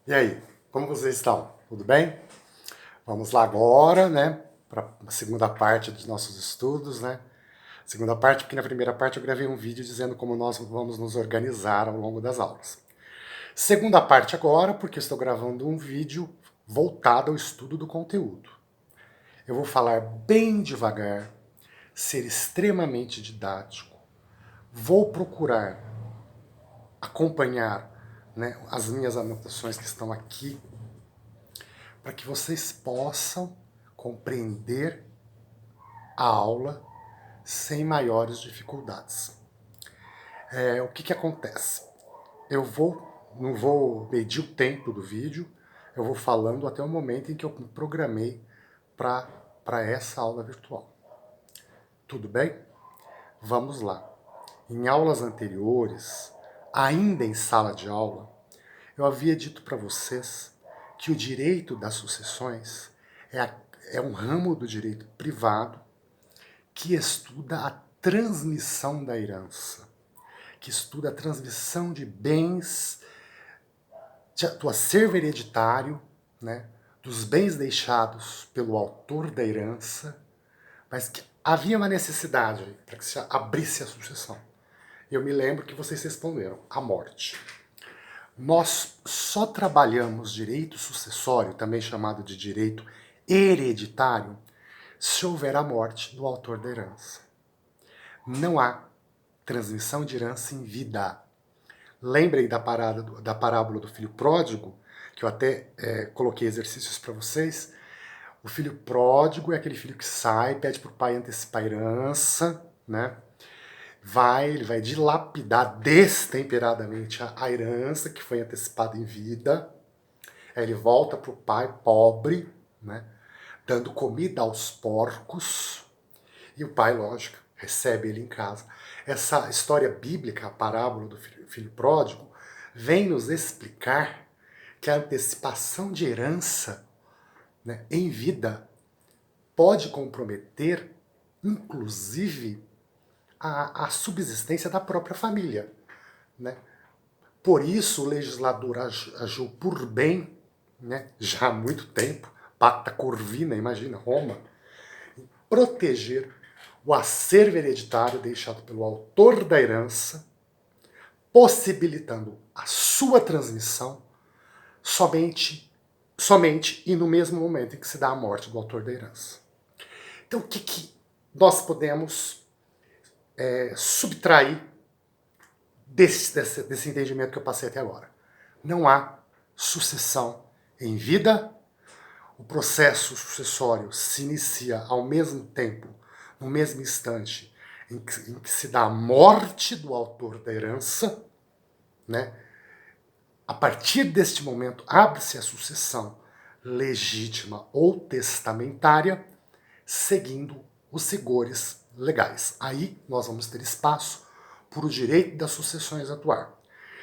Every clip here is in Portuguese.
E aí, como vocês estão? Tudo bem? Vamos lá agora, né, para a segunda parte dos nossos estudos, né? Segunda parte, porque na primeira parte eu gravei um vídeo dizendo como nós vamos nos organizar ao longo das aulas. Segunda parte agora, porque estou gravando um vídeo voltado ao estudo do conteúdo. Eu vou falar bem devagar, ser extremamente didático. Vou procurar acompanhar, né, as minhas anotações que estão aqui para que vocês possam compreender a aula sem maiores dificuldades. O que acontece? Não vou medir o tempo do vídeo, eu vou falando até o momento em que eu me programei para essa aula virtual. Tudo bem? Vamos lá. Em aulas anteriores, ainda em sala de aula, eu havia dito para vocês que o direito das sucessões é um ramo do direito privado que estuda a transmissão da herança, que estuda a transmissão de bens, do acervo hereditário, né, dos bens deixados pelo autor da herança, mas que havia uma necessidade para que se abrisse a sucessão. Eu me lembro que vocês responderam: a morte. Nós só trabalhamos direito sucessório, também chamado de direito hereditário, se houver a morte do autor da herança. Não há transmissão de herança em vida. Lembrem da parábola do filho pródigo, que eu até coloquei exercícios para vocês. O filho pródigo é aquele filho que sai, pede para o pai antecipar a herança, né? Ele vai dilapidar destemperadamente a herança que foi antecipada em vida. Aí ele volta para o pai pobre, né? Dando comida aos porcos. E o pai, lógico, recebe ele em casa. Essa história bíblica, a parábola do filho pródigo, vem nos explicar que a antecipação de herança, né, em vida pode comprometer, inclusive, a subsistência da própria família. Né? Por isso o legislador agiu por bem, né, já há muito tempo, Pacta Corvina, imagina, Roma, proteger o acervo hereditário deixado pelo autor da herança, possibilitando a sua transmissão somente e no mesmo momento em que se dá a morte do autor da herança. Então, o que nós podemos subtrair desse entendimento que eu passei até agora? Não há sucessão em vida. O processo sucessório se inicia ao mesmo tempo, no mesmo instante em que se dá a morte do autor da herança, né? A partir deste momento abre-se a sucessão legítima ou testamentária, seguindo os rigores legais. Aí nós vamos ter espaço para o direito das sucessões atuar.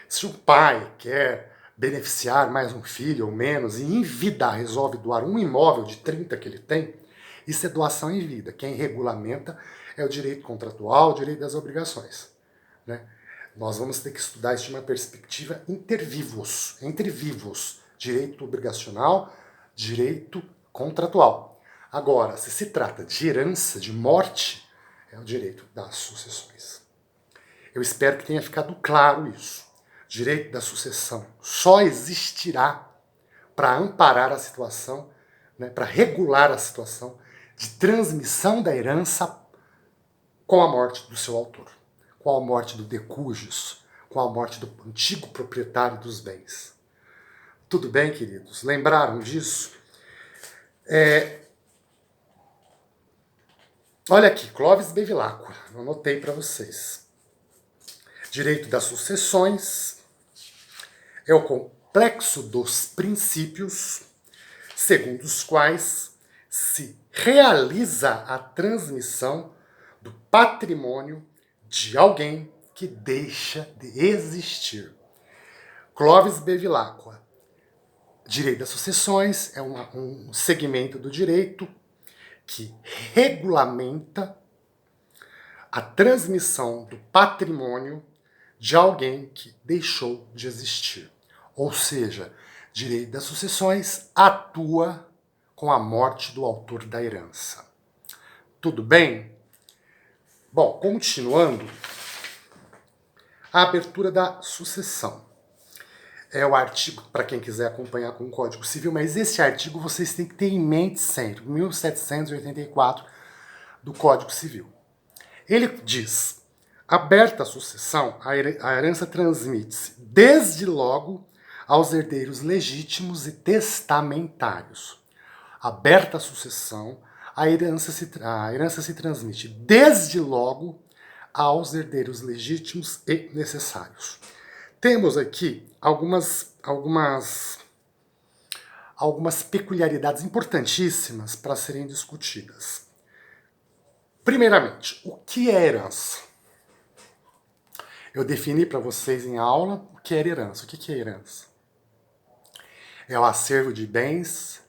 Se o pai quer beneficiar mais um filho ou menos e em vida resolve doar um imóvel de 30 que ele tem, isso é doação em vida. Quem regulamenta é o direito contratual, o direito das obrigações. Né? Nós vamos ter que estudar isso de uma perspectiva entre vivos, direito obrigacional, direito contratual. Agora, se se trata de herança, de morte, é o direito das sucessões. Eu espero que tenha ficado claro isso. Direito da sucessão só existirá para amparar a situação, né, para regular a situação de transmissão da herança com a morte do seu autor, com a morte do decujus, com a morte do antigo proprietário dos bens. Tudo bem, queridos? Lembraram disso? Olha aqui, Clovis Bevilacqua, anotei para vocês. Direito das sucessões é o complexo dos princípios segundo os quais se realiza a transmissão do patrimônio de alguém que deixa de existir. Clovis Bevilacqua. Direito das sucessões é um segmento do direito que regulamenta a transmissão do patrimônio de alguém que deixou de existir. Ou seja, direito das sucessões atua com a morte do autor da herança. Tudo bem? Bom, continuando, a abertura da sucessão. É o artigo, para quem quiser acompanhar com o Código Civil, mas esse artigo vocês têm que ter em mente sempre, 1784 do Código Civil. Ele diz, aberta a sucessão, a herança transmite-se desde logo aos herdeiros legítimos e testamentários. Aberta a sucessão, a herança se transmite desde logo aos herdeiros legítimos e necessários. Temos aqui algumas peculiaridades importantíssimas para serem discutidas. Primeiramente, o que é herança? Eu defini para vocês em aula o que era herança. O que é herança? É o acervo de bens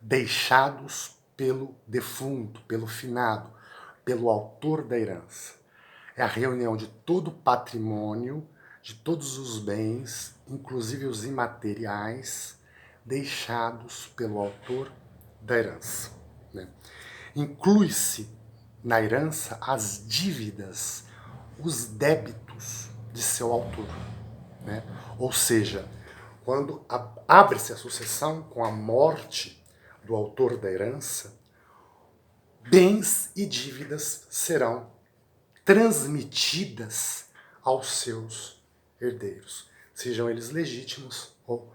deixados pelo defunto, pelo finado, pelo autor da herança. É a reunião de todo o patrimônio, de todos os bens, inclusive os imateriais, deixados pelo autor da herança. Né? Inclui-se na herança as dívidas, os débitos de seu autor. Né? Ou seja, quando abre-se a sucessão com a morte do autor da herança, bens e dívidas serão transmitidas aos seus herdeiros, sejam eles legítimos ou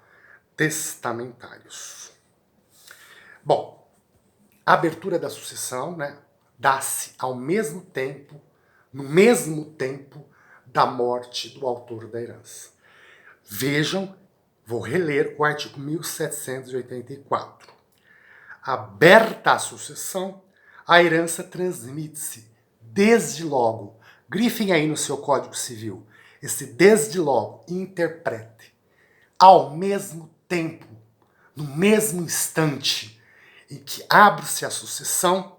testamentários. Bom, a abertura da sucessão, né, dá-se ao mesmo tempo, no mesmo tempo da morte do autor da herança. Vejam, vou reler o artigo 1784. Aberta a sucessão, a herança transmite-se desde logo. Grifem aí no seu Código Civil esse desde logo e interprete. Ao mesmo tempo, no mesmo instante em que abre-se a sucessão,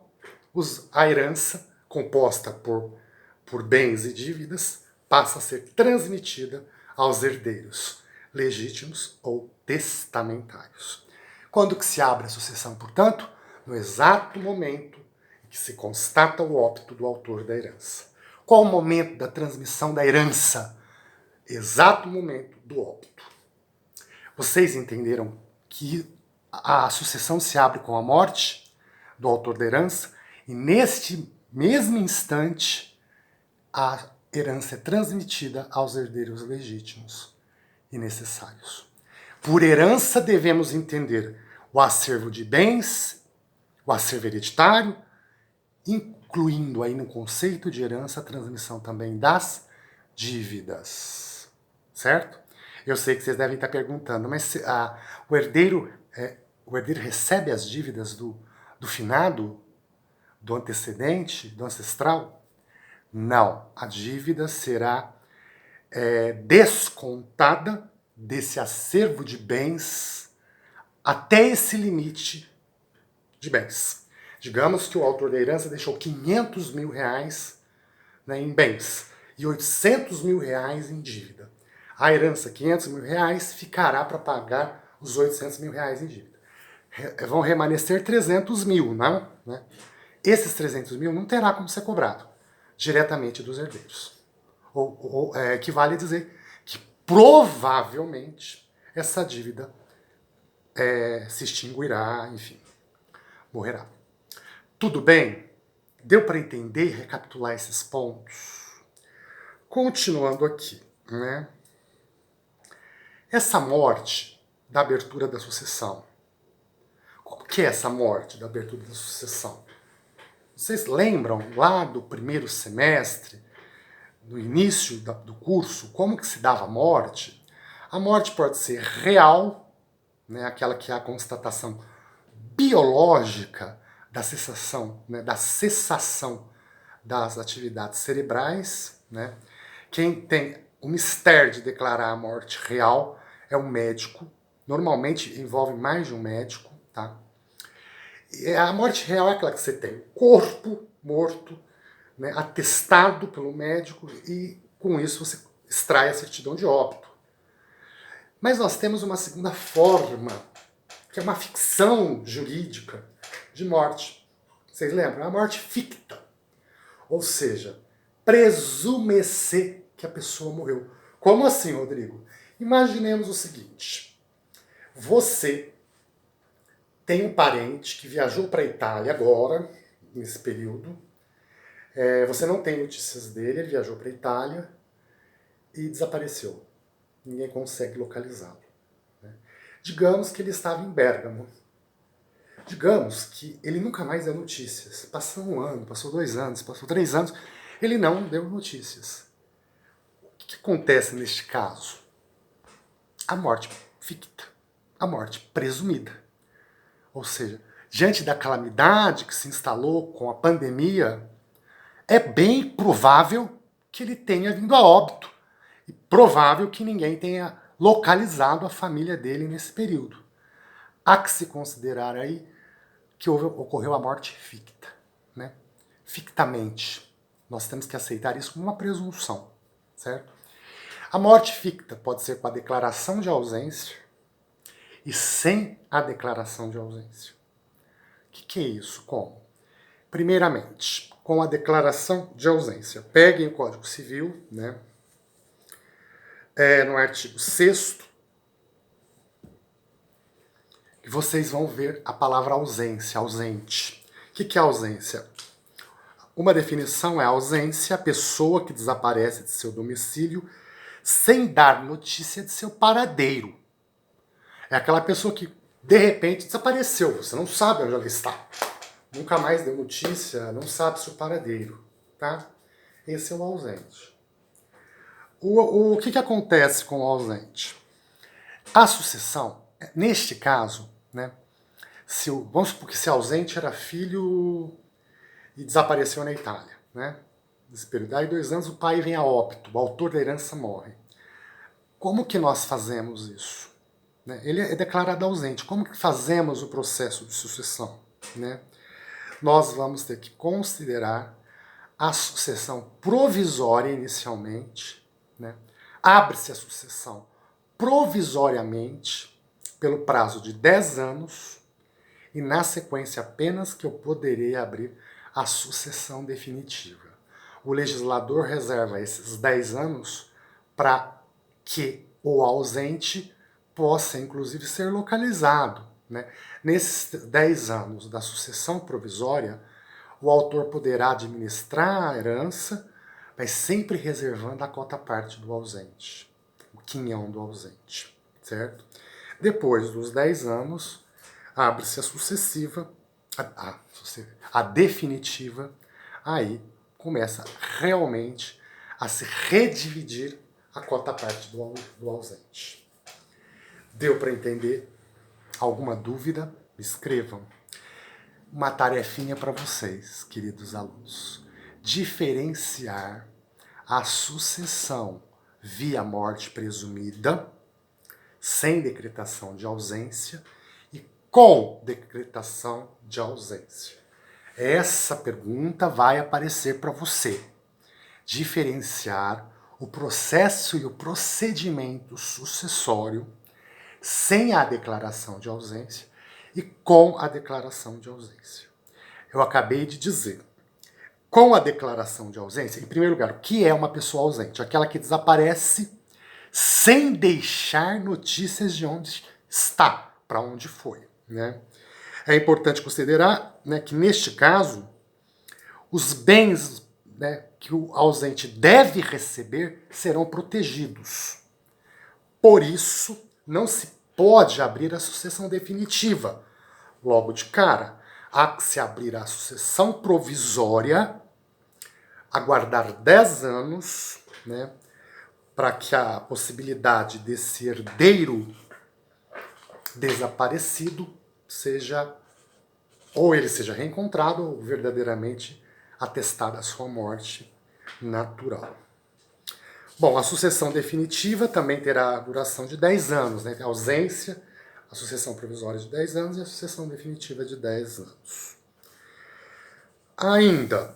a herança, composta por bens e dívidas, passa a ser transmitida aos herdeiros legítimos ou testamentários. Quando que se abre a sucessão, portanto? No exato momento em que se constata o óbito do autor da herança. Qual o momento da transmissão da herança? Exato momento do óbito. Vocês entenderam que a sucessão se abre com a morte do autor da herança e neste mesmo instante a herança é transmitida aos herdeiros legítimos e necessários. Por herança devemos entender o acervo de bens, o acervo hereditário, incluindo aí no conceito de herança a transmissão também das dívidas, certo? Eu sei que vocês devem estar perguntando, mas o herdeiro recebe as dívidas do finado, do antecedente, do ancestral? Não, a dívida será descontada desse acervo de bens até esse limite de bens. Digamos que o autor da herança deixou 500 mil reais, né, em bens e 800 mil reais em dívida. A herança, 500 mil reais, ficará para pagar os 800 mil reais em dívida. Vão remanescer 300 mil, não? Né? Esses 300 mil não terá como ser cobrado diretamente dos herdeiros. Equivale a dizer que provavelmente essa dívida se extinguirá, enfim, morrerá. Tudo bem? Deu para entender e recapitular esses pontos? Continuando aqui, né? Essa morte da abertura da sucessão. Como que é essa morte da abertura da sucessão? Vocês lembram lá do primeiro semestre, no início do curso, como que se dava a morte? A morte pode ser real, né, aquela que é a constatação biológica da cessação, né, das atividades cerebrais. Né? Quem tem o mistério de declarar a morte real é um médico, normalmente envolve mais de um médico. Tá? E a morte real é aquela que você tem o corpo morto, né, atestado pelo médico, e com isso você extrai a certidão de óbito. Mas nós temos uma segunda forma, que é uma ficção jurídica de morte. Vocês lembram? É a morte ficta. Ou seja, presume-se que a pessoa morreu. Como assim, Rodrigo? Imaginemos o seguinte. Você tem um parente que viajou para a Itália agora, nesse período. Você não tem notícias dele, ele viajou para a Itália e desapareceu. Ninguém consegue localizá-lo. Digamos que ele estava em Bérgamo. Digamos que ele nunca mais deu notícias. Passou 1 ano, passou 2 anos, passou 3 anos, ele não deu notícias. O que acontece neste caso? A morte ficta, a morte presumida. Ou seja, diante da calamidade que se instalou com a pandemia, é bem provável que ele tenha vindo a óbito. E provável que ninguém tenha localizado a família dele nesse período. Há que se considerar aí que ocorreu a morte ficta, né? Fictamente. Nós temos que aceitar isso como uma presunção, certo? A morte ficta pode ser com a declaração de ausência e sem a declaração de ausência. O que é isso? Como? Primeiramente, com a declaração de ausência. Peguem o Código Civil, né? No artigo 6º, e vocês vão ver a palavra ausência, ausente. O que é ausência? Uma definição é ausência, a pessoa que desaparece de seu domicílio sem dar notícia de seu paradeiro. É aquela pessoa que, de repente, desapareceu, você não sabe onde ela está. Nunca mais deu notícia, não sabe seu paradeiro, tá? Esse é o ausente. O que acontece com o ausente? A sucessão, neste caso, né, vamos supor que esse ausente era filho e desapareceu na Itália, né? Nesse período. Aí 2 anos o pai vem a óbito, o autor da herança morre. Como que nós fazemos isso? Né? Ele é declarado ausente. Como que fazemos o processo de sucessão? Né? Nós vamos ter que considerar a sucessão provisória inicialmente, né? Abre-se a sucessão provisoriamente pelo prazo de 10 anos e na sequência apenas que eu poderei abrir a sucessão definitiva. O legislador reserva esses 10 anos para que o ausente possa, inclusive, ser localizado. Né? Nesses 10 anos da sucessão provisória, o autor poderá administrar a herança, mas sempre reservando a cota parte do ausente, o quinhão do ausente, certo? Depois dos 10 anos, abre-se a sucessiva, a definitiva, aí começa realmente a se redividir a cota parte do ausente. Deu para entender? Alguma dúvida? Me escrevam. Uma tarefinha para vocês, queridos alunos. Diferenciar a sucessão via morte presumida, sem decretação de ausência, e com decretação de ausência. Essa pergunta vai aparecer para você. Diferenciar o processo e o procedimento sucessório sem a declaração de ausência e com a declaração de ausência. Eu acabei de dizer, com a declaração de ausência, em primeiro lugar, o que é uma pessoa ausente? Aquela que desaparece sem deixar notícias de onde está, para onde foi. Né? É importante considerar, né, que, neste caso, os bens, né, que o ausente deve receber serão protegidos. Por isso, não se pode abrir a sucessão definitiva. Logo de cara, há que se abrir a sucessão provisória, aguardar 10 anos, né, para que a possibilidade desse herdeiro desaparecido seja, ou ele seja reencontrado, ou verdadeiramente atestada a sua morte natural. Bom, a sucessão definitiva também terá duração de 10 anos, né? A ausência, a sucessão provisória de 10 anos e a sucessão definitiva de 10 anos. Ainda,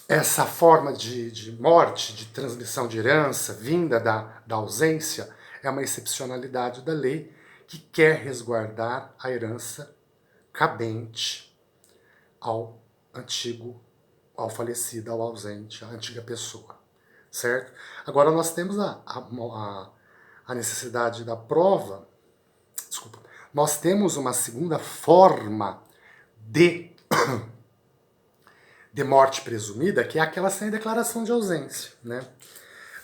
essa forma de morte, de transmissão de herança, vinda da ausência, é uma excepcionalidade da lei que quer resguardar a herança cabente ao antigo, ao falecido, ao ausente, à antiga pessoa, certo? Agora nós temos a necessidade da prova, desculpa, nós temos uma segunda forma de morte presumida, que é aquela sem declaração de ausência, né?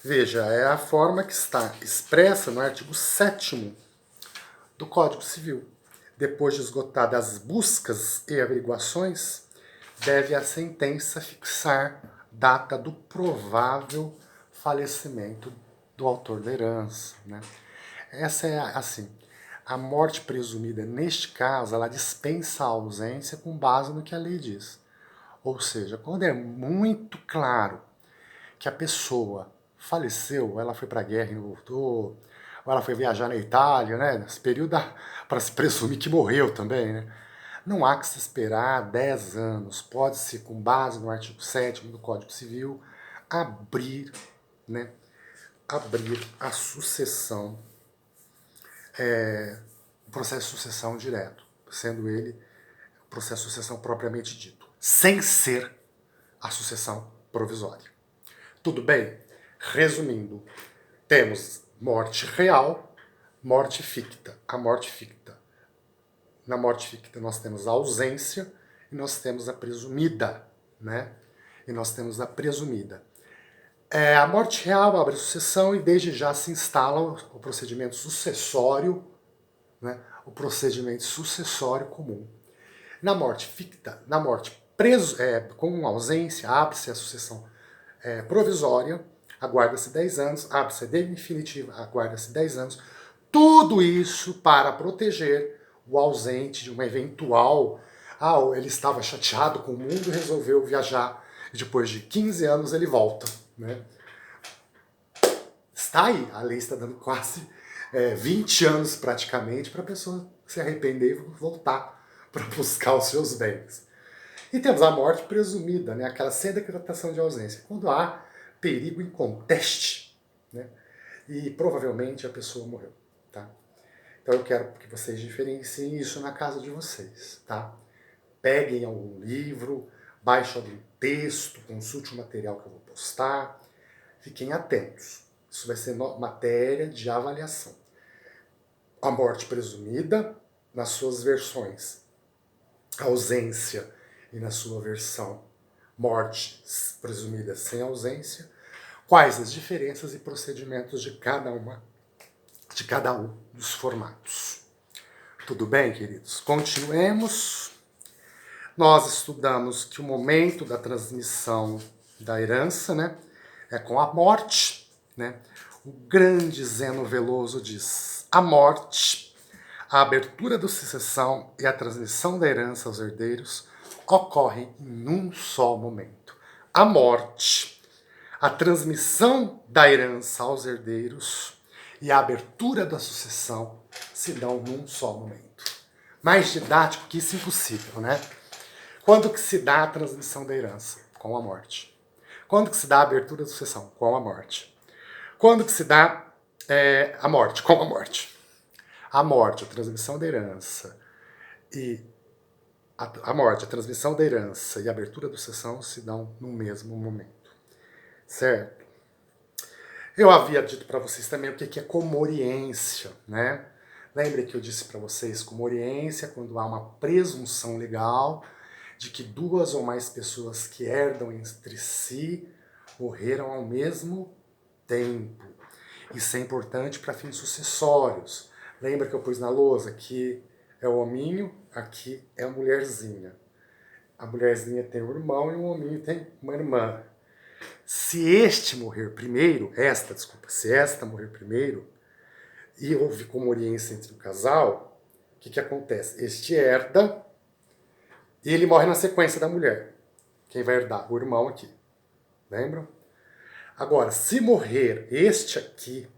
Veja, é a forma que está expressa no artigo 7º do Código Civil. Depois de esgotadas as buscas e averiguações, deve a sentença fixar data do provável falecimento do autor da herança, né? Essa é, assim, a morte presumida, neste caso, ela dispensa a ausência com base no que a lei diz. Ou seja, quando é muito claro que a pessoa faleceu, ela foi para a guerra e não voltou, ou ela foi viajar na Itália, né? Nesse período dá para se presumir que morreu também, né? Não há que se esperar 10 anos. Pode-se, com base no artigo 7º do Código Civil, abrir, né? Abrir a sucessão, o processo de sucessão direto, sendo ele o processo de sucessão propriamente dito, sem ser a sucessão provisória. Tudo bem? Resumindo, temos morte real, morte ficta. A morte ficta. Na morte ficta nós temos a ausência e nós temos a presumida, né? E nós temos a presumida. A morte real abre a sucessão e desde já se instala o procedimento sucessório, né? O procedimento sucessório comum. Na morte ficta, na morte com ausência, abre-se a sucessão provisória, aguarda-se 10 anos, abre-se a definitiva, aguarda-se 10 anos. Tudo isso para proteger o ausente de uma eventual... ele estava chateado com o mundo e resolveu viajar. E depois de 15 anos ele volta, né? Está aí, a lei está dando quase 20 anos praticamente para a pessoa se arrepender e voltar para buscar os seus bens. E temos a morte presumida, né? Aquela sem decretação de ausência, quando há perigo inconteste, né? E provavelmente a pessoa morreu, tá? Então eu quero que vocês diferenciem isso na casa de vocês, tá? Peguem algum livro, baixem algum texto, consulte o material que eu vou postar, fiquem atentos. Isso vai ser matéria de avaliação. A morte presumida, nas suas versões, ausência e na sua versão morte presumida sem ausência, quais as diferenças e procedimentos de cada um dos formatos. Tudo bem, queridos? Continuemos. Nós estudamos que o momento da transmissão da herança, né, é com a morte, né? O grande Zeno Veloso diz: a morte, a abertura da sucessão e a transmissão da herança aos herdeiros ocorrem em um só momento. A morte, a transmissão da herança aos herdeiros e a abertura da sucessão se dão num só momento. Mais didático que isso, impossível, né? Quando que se dá a transmissão da herança? Com a morte. Quando que se dá a abertura da sucessão? Com a morte. Quando que se dá a morte? Com a morte. A morte, a transmissão da herança e a morte, a transmissão da herança e a abertura da sucessão se dão no mesmo momento. Certo? Eu havia dito para vocês também o que é comoriência, né? Lembre que eu disse para vocês, comoriência, quando há uma presunção legal de que duas ou mais pessoas que herdam entre si morreram ao mesmo tempo. Isso é importante para fins sucessórios. Lembra que eu pus na lousa? Aqui é o hominho, aqui é a mulherzinha. A mulherzinha tem um irmão e o hominho tem uma irmã. Se esta morrer primeiro, se esta morrer primeiro, e houve comoriência entre o casal, o que acontece? Este herda e ele morre na sequência da mulher. Quem vai herdar? O irmão aqui. Lembram? Agora, se morrer este aqui,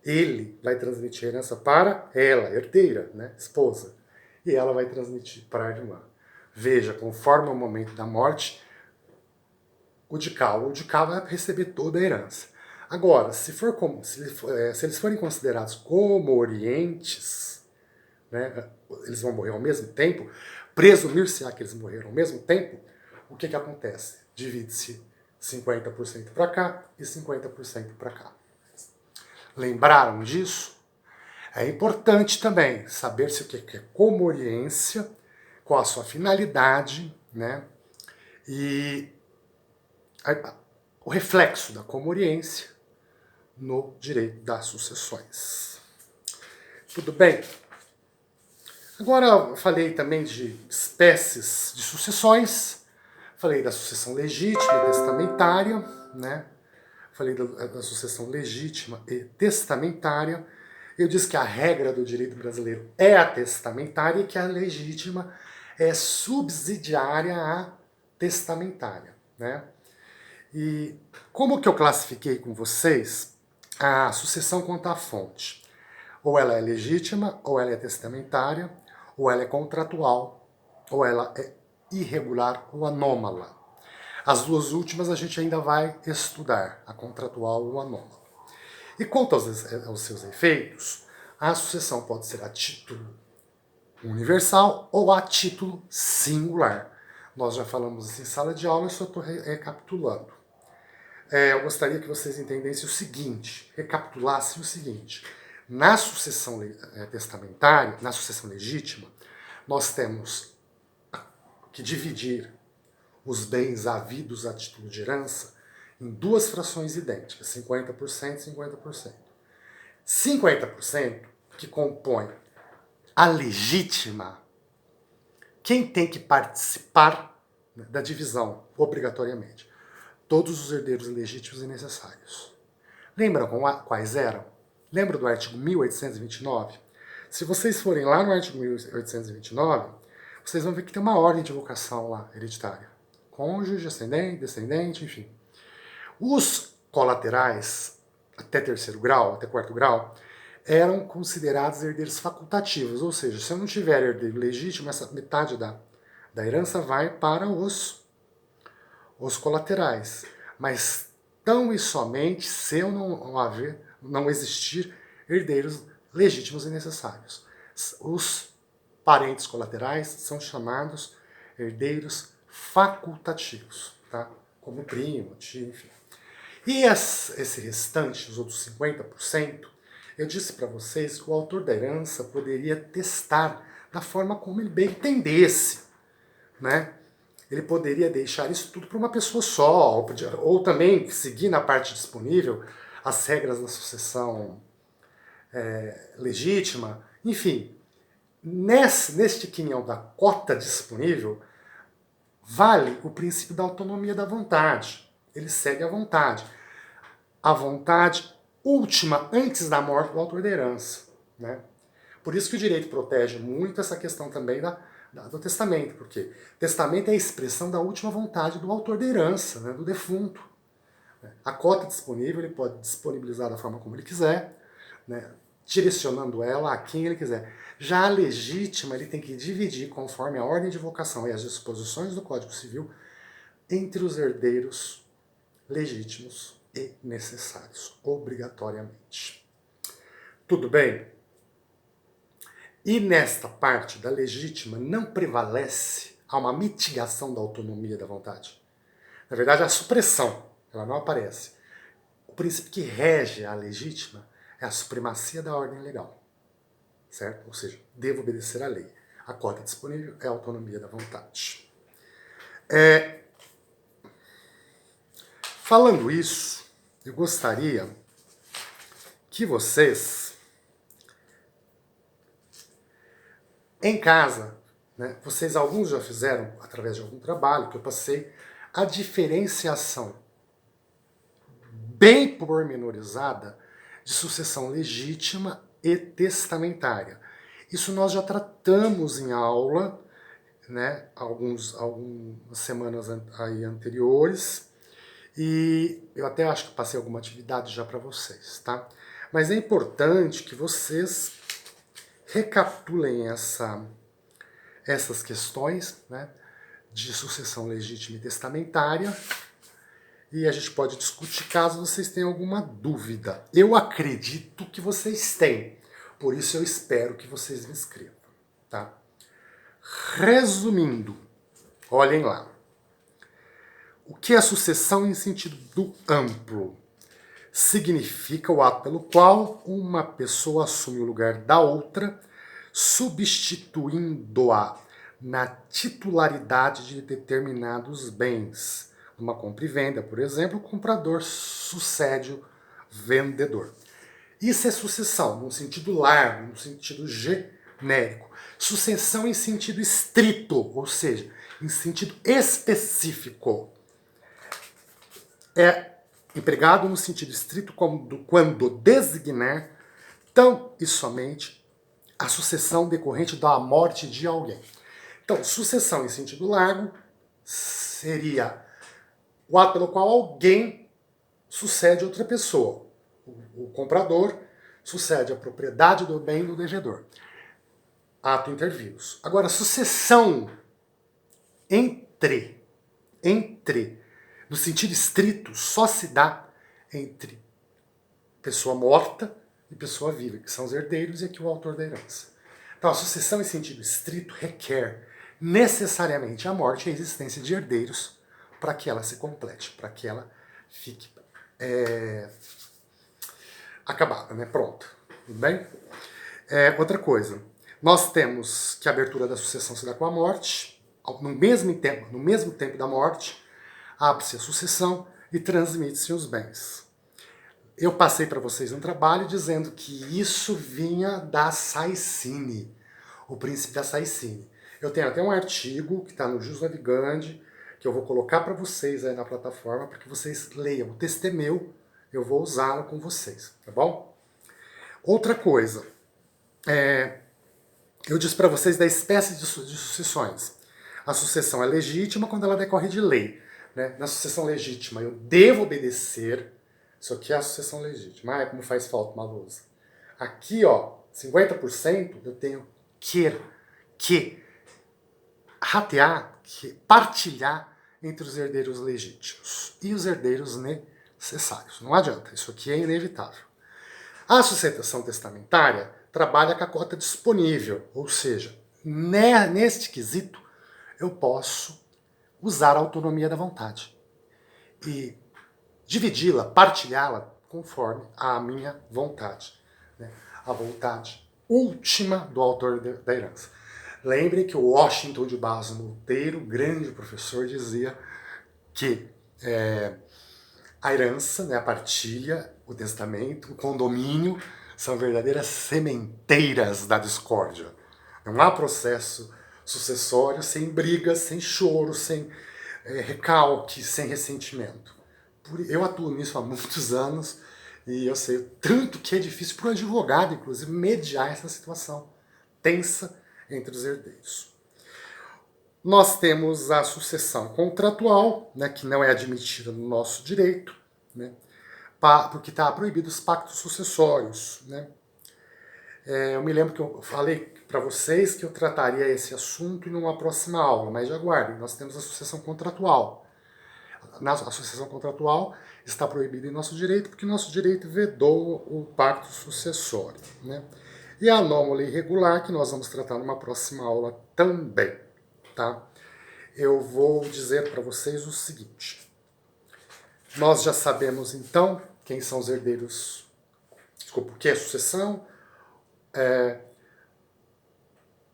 ele vai transmitir a herança para ela, herdeira, né? Esposa. E ela vai transmitir para a irmã. Veja, conforme o momento da morte, o de cá vai receber toda a herança. Agora, se eles forem considerados como orientes, né, eles vão morrer ao mesmo tempo, presumir-se-á que eles morreram ao mesmo tempo, o que acontece? Divide-se 50% para cá e 50% para cá. Lembraram disso? É importante também saber-se o que é comoriência, qual a sua finalidade, né? E o reflexo da comoriência no direito das sucessões. Tudo bem? Agora eu falei também de espécies de sucessões, falei da sucessão legítima e testamentária, né? Falei da sucessão legítima e testamentária. Eu disse que a regra do direito brasileiro é a testamentária e que a legítima é subsidiária à testamentária, né? E como que eu classifiquei com vocês a sucessão quanto à fonte? Ou ela é legítima, ou ela é testamentária, ou ela é contratual, ou ela é irregular ou anômala. As duas últimas a gente ainda vai estudar, a contratual ou anômala. E quanto aos seus efeitos, a sucessão pode ser a título universal ou a título singular. Nós já falamos isso em sala de aula, eu só estou recapitulando. Eu gostaria que vocês entendessem o seguinte, recapitulassem o seguinte. Na sucessão testamentária, na sucessão legítima, nós temos que dividir os bens havidos a título de herança em duas frações idênticas, 50% e 50%. 50% que compõe a legítima, quem tem que participar da divisão, obrigatoriamente? Todos os herdeiros legítimos e necessários. Lembram quais eram? Lembra do artigo 1829? Se vocês forem lá no artigo 1829, vocês vão ver que tem uma ordem de vocação lá, hereditária. Cônjuge, ascendente, descendente, enfim. Os colaterais, até terceiro grau, até quarto grau, eram considerados herdeiros facultativos, ou seja, se eu não tiver herdeiro legítimo, essa metade da herança vai para os colaterais. Mas tão e somente se eu não existir herdeiros legítimos e necessários. Os parentes colaterais são chamados herdeiros facultativos, tá? Como primo, tio, enfim. E esse restante, os outros 50%, eu disse para vocês que o autor da herança poderia testar da forma como ele bem entendesse, né? Ele poderia deixar isso tudo para uma pessoa só, ou também seguir na parte disponível as regras da sucessão legítima, enfim. Neste quinhão da cota disponível, vale o princípio da autonomia da vontade. Ele segue a vontade. A vontade última antes da morte do autor da herança, né? Por isso que o direito protege muito essa questão também do testamento, porque testamento é a expressão da última vontade do autor da herança, né, do defunto. A cota disponível ele pode disponibilizar da forma como ele quiser, né, direcionando ela a quem ele quiser. Já a legítima ele tem que dividir, conforme a ordem de vocação e as disposições do Código Civil, entre os herdeiros legítimos e necessários, obrigatoriamente. Tudo bem? E nesta parte da legítima não prevalece uma mitigação da autonomia da vontade. Na verdade, a supressão, ela não aparece. O princípio que rege a legítima é a supremacia da ordem legal. Certo? Ou seja, devo obedecer à lei. A cota disponível é a autonomia da vontade. Falando isso, eu gostaria que vocês, em casa, né, vocês alguns já fizeram, através de algum trabalho que eu passei, a diferenciação bem pormenorizada de sucessão legítima e testamentária. Isso nós já tratamos em aula, né, algumas semanas aí anteriores, e eu até acho que passei alguma atividade já para vocês, tá? Mas é importante que vocês recapitulem essas questões, né, de sucessão legítima e testamentária, e a gente pode discutir caso vocês tenham alguma dúvida. Eu acredito que vocês têm, por isso eu espero que vocês me inscrevam, tá? Resumindo, olhem lá. O que é sucessão em sentido amplo? Significa o ato pelo qual uma pessoa assume o lugar da outra, substituindo-a na titularidade de determinados bens. Numa compra e venda, por exemplo, o comprador sucede o vendedor. Isso é sucessão, num sentido largo, no sentido genérico. Sucessão em sentido estrito, ou seja, em sentido específico. É empregado no sentido estrito quando designar tão e somente a sucessão decorrente da morte de alguém. Então, sucessão em sentido largo seria o ato pelo qual alguém sucede outra pessoa. O comprador sucede a propriedade do bem do devedor. Ato intervírus. Agora, sucessão entre, no sentido estrito, só se dá entre pessoa morta e pessoa viva, que são os herdeiros e aqui o autor da herança. Então, a sucessão em sentido estrito requer necessariamente a morte e a existência de herdeiros para que ela se complete, para que ela fique acabada, né? Pronta. Tudo bem? Outra coisa, nós temos que a abertura da sucessão se dá com a morte, no mesmo tempo da morte, abre-se a sucessão e transmite-se os bens. Eu passei para vocês um trabalho dizendo que isso vinha da Saicine, o príncipe da Saicine. Eu tenho até um artigo que está no Jus Navigandi, que eu vou colocar para vocês aí na plataforma, para que vocês leiam. O texto é meu, eu vou usá-lo com vocês, tá bom? Outra coisa, eu disse para vocês da espécie de sucessões. A sucessão é legítima quando ela decorre de lei. Né? Na sucessão legítima eu devo obedecer. Isso aqui é a sucessão legítima. Como faz falta uma lousa. Aqui, ó, 50% eu tenho que ratear, que partilhar entre os herdeiros legítimos e os herdeiros necessários. Não adianta, isso aqui é inevitável. A sucessão testamentária trabalha com a cota disponível, ou seja, neste quesito eu posso usar a autonomia da vontade e dividi-la, partilhá-la conforme a minha vontade, né? A vontade última do autor da herança. Lembrem que o Washington de Basso Monteiro, grande professor, dizia que a herança, né, a partilha, o testamento, o condomínio são verdadeiras sementeiras da discórdia. Não há processo sucessório sem brigas, sem choro, sem recalque, sem ressentimento. Eu atuo nisso há muitos anos e eu sei o tanto que é difícil para o advogado, inclusive, mediar essa situação tensa entre os herdeiros. Nós temos a sucessão contratual, né, que não é admitida no nosso direito, né, porque está proibido os pactos sucessórios. Né. Eu me lembro que eu falei para vocês que eu trataria esse assunto em uma próxima aula, mas já aguardem, nós temos a sucessão contratual. A sucessão contratual está proibida em nosso direito porque nosso direito vedou o pacto sucessório. Né. E a anômala irregular, que nós vamos tratar numa próxima aula também. Tá? Eu vou dizer para vocês o seguinte. Nós já sabemos, então, quem são os herdeiros. Desculpa, o que é sucessão,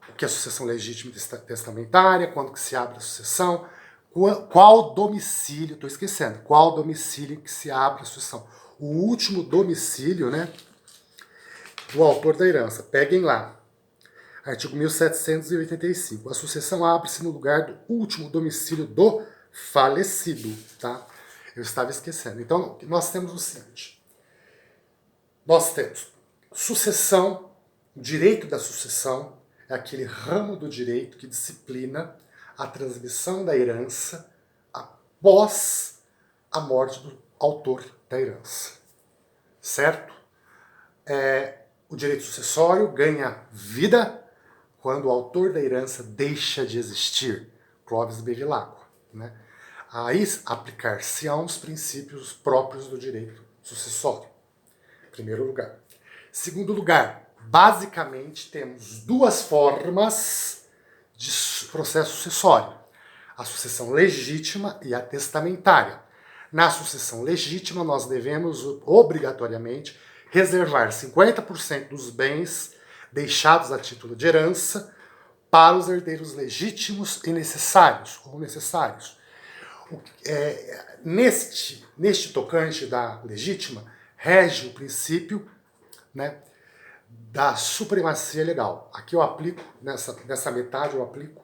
o que é sucessão legítima testamentária, quando que se abre a sucessão, qual domicílio, estou esquecendo, qual domicílio que se abre a sucessão. O último domicílio, né, do autor da herança. Peguem lá. Artigo 1785. A sucessão abre-se no lugar do último domicílio do falecido. Tá? Eu estava esquecendo. Então, nós temos o seguinte. Nós temos sucessão, o direito da sucessão é aquele ramo do direito que disciplina a transmissão da herança após a morte do autor da herança. Certo? O direito sucessório ganha vida quando o autor da herança deixa de existir. Clovis Bevilacqua. Né? Aí aplicar-se-ão os princípios próprios do direito sucessório. Primeiro lugar. Segundo lugar, basicamente temos duas formas de processo sucessório: a sucessão legítima e a testamentária. Na sucessão legítima, nós devemos obrigatoriamente reservar 50% dos bens deixados a título de herança para os herdeiros legítimos e necessários, ou necessários. Neste tocante da legítima, rege o princípio, né, da supremacia legal. Aqui eu aplico, nessa metade eu aplico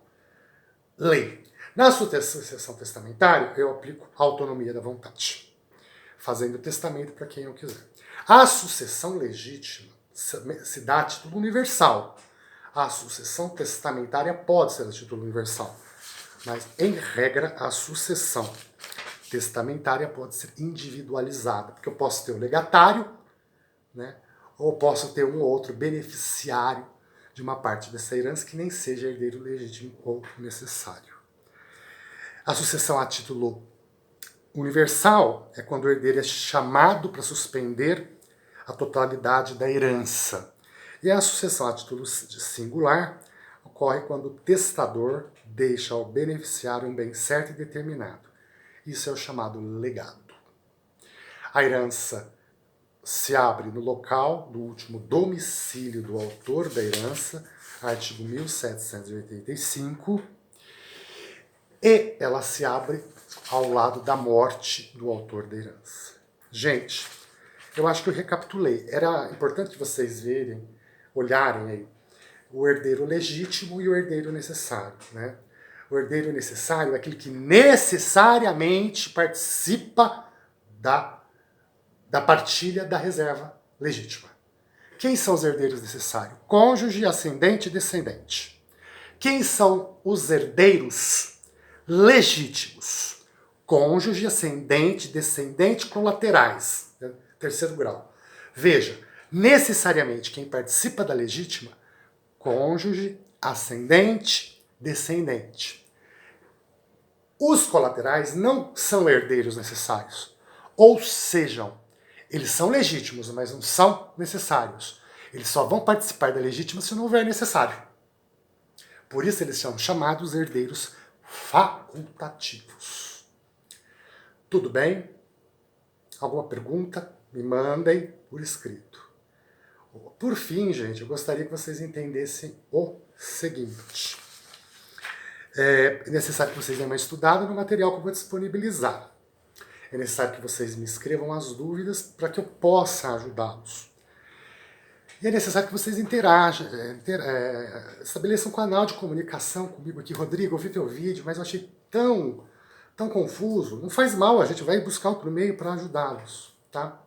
lei. Na sucessão testamentária, eu aplico a autonomia da vontade, fazendo testamento para quem eu quiser. A sucessão legítima se dá a título universal. A sucessão testamentária pode ser a título universal, mas, em regra, a sucessão testamentária pode ser individualizada, porque eu posso ter o legatário, né, ou posso ter um ou outro beneficiário de uma parte dessa herança que nem seja herdeiro legítimo ou necessário. A sucessão a título universal é quando o herdeiro é chamado para suspender a totalidade da herança. E a sucessão a título singular ocorre quando o testador deixa ao beneficiário um bem certo e determinado. Isso é o chamado legado. A herança se abre no local do último domicílio do autor da herança, artigo 1785, e ela se abre ao lado da morte do autor da herança. Gente, eu acho que eu recapitulei. Era importante que vocês olharem aí o herdeiro legítimo e o herdeiro necessário, né? O herdeiro necessário é aquele que necessariamente participa da partilha da reserva legítima. Quem são os herdeiros necessários? Cônjuge, ascendente e descendente. Quem são os herdeiros legítimos? Cônjuge, ascendente, descendente, colaterais. Né? Terceiro grau. Veja, necessariamente quem participa da legítima, cônjuge, ascendente, descendente. Os colaterais não são herdeiros necessários. Ou sejam, eles são legítimos, mas não são necessários. Eles só vão participar da legítima se não houver necessário. Por isso eles são chamados herdeiros facultativos. Tudo bem? Alguma pergunta? Me mandem por escrito. Por fim, gente, eu gostaria que vocês entendessem o seguinte. É necessário que vocês deem uma estudada no material que eu vou disponibilizar. É necessário que vocês me escrevam as dúvidas para que eu possa ajudá-los. E é necessário que vocês interajam, estabeleçam um canal de comunicação comigo aqui. Rodrigo, eu vi teu vídeo, mas eu achei tão confuso. Não faz mal, a gente vai buscar outro meio para ajudá-los, tá?